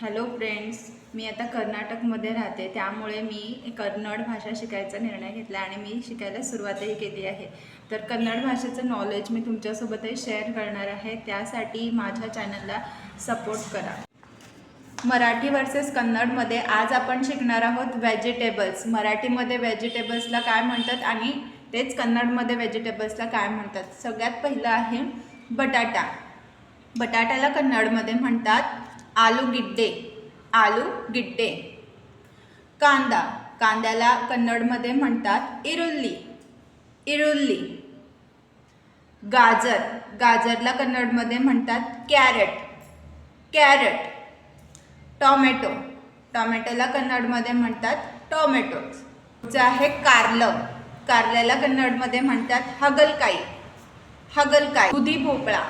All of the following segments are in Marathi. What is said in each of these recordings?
हॅलो फ्रेंड्स, मी आता कर्नाटकमध्ये राहते, त्यामुळे मी कन्नड भाषा शिकायचा निर्णय घेतला आणि मी शिकायला सुरुवातही केली आहे. तर कन्नड भाषेचं नॉलेज मी तुमच्यासोबतही शेअर करणार आहे. त्यासाठी माझ्या चॅनलला सपोर्ट करा. मराठी वर्सेस कन्नडमध्ये आज आपण शिकणार आहोत व्हेजिटेबल्स. मराठीमध्ये व्हेजिटेबल्सला काय म्हणतात आणि तेच कन्नडमध्ये व्हेजिटेबल्सला काय म्हणतात. सगळ्यात पहिलं आहे बटाटा. बटाट्याला कन्नडमध्ये म्हणतात आलूगिड्डे. आलूगिड्डे. कांदा. कांद्याला कन्नडमध्ये म्हणतात इरुल्ली. इरुल्ली. गाजर. गाजरला कन्नडमध्ये म्हणतात कॅरेट. कॅरेट. टोमॅटो. टोमॅटोला कन्नडमध्ये म्हणतात टोमॅटो. पुढचं आहे कारलं. कारल्याला कन्नडमध्ये म्हणतात हगलकाई. हगलकाई. दुधी भोपळा.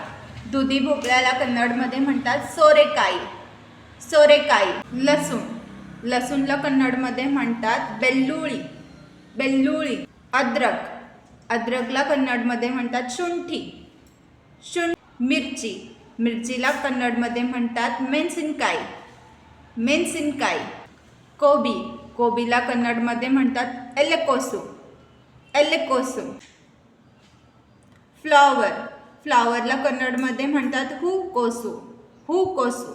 दुधी भोपळ्याला कन्नडमध्ये म्हणतात सोरेकाई. सोरेकाई. लसूण. लसूणला कन्नडमध्ये म्हणतात बेल्लुळी. बेल्लुळी. अद्रक. अद्रकला कन्नडमध्ये म्हणतात शुंठी. मिरची. मिरचीला कन्नडमध्ये म्हणतात मेणसिनकाई. मेणसिनकाई. कोबी. कोबीला कन्नडमध्ये म्हणतात एलेकोसू. एलेकोसू. फ्लॉवर. फ्लॉवरला कन्नडमध्ये म्हणतात हूकोसू. हूकोसू.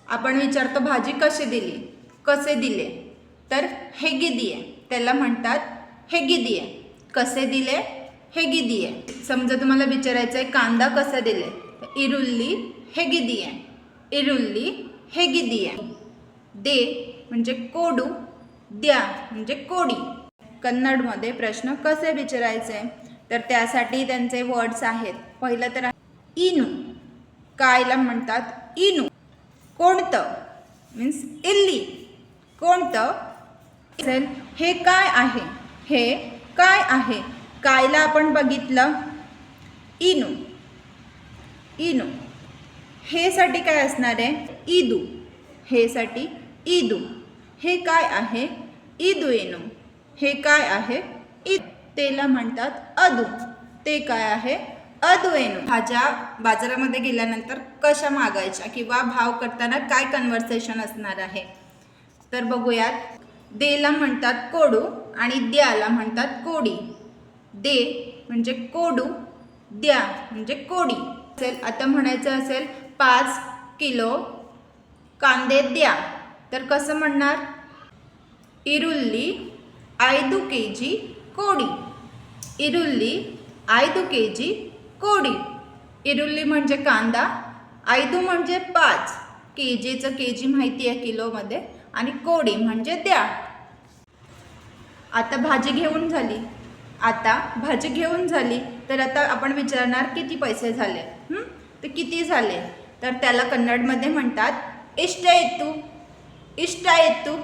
आपण विचारतो भाजी कशी दिली, कसे दिले, तर हेगिदिये. त्याला म्हणतात हेगिदिये. कसे दिले, हेगिदिये. समजा तुम्हाला विचारायचं आहे कांदा कसा दिले, तर इरुल्ली हेगिदिये. इरुल्ली हेगिदिये. दे म्हणजे कोडू, द्या म्हणजे कोडी. कन्नडमध्ये प्रश्न कसे विचारायचे, तर त्यासाठी त्यांचे वर्ड्स आहेत. पहिलं तर इनू. कायला म्हणतात इनू. कोणतं मीन्स इल्ली. कोणतं. हे काय आहे. हे काय आहे. कायला आपण बघितलं इनू. इनू. हे साठी काय असणार आहे इदू. हे साठी इदू. हे काय आहे इदू इनू. हे काय आहे इदू. तेला म्हणतात अदू. ते काय आहे अदुएनू. भाज्या बाजारामध्ये गेल्यानंतर कशा मागायच्या किंवा भाव करताना काय कन्व्हर्सेशन असणार आहे, तर बघूयात. देला म्हणतात कोडू आणि द्याला म्हणतात कोडी. दे म्हणजे कोडू, द्या म्हणजे कोडी. आता म्हणायचं असेल 5 किलो कांदे द्या, तर कसं म्हणणार इरुल्ली 5 kg कोडी. इरुल्ली 5 kg कोडी. इरुल्ली म्हणजे कांदा, 5 म्हणजे 5, केजीचं केजी माहिती आहे किलोमध्ये, आणि कोडी म्हणजे द्या. आता भाजी घेऊन झाली. आता भाजी घेऊन झाली तर आता आपण विचारणार किती पैसे झाले. तर किती झाले, तर त्याला कन्नडमध्ये म्हणतात इष्ट येतू. इष्ट येतू.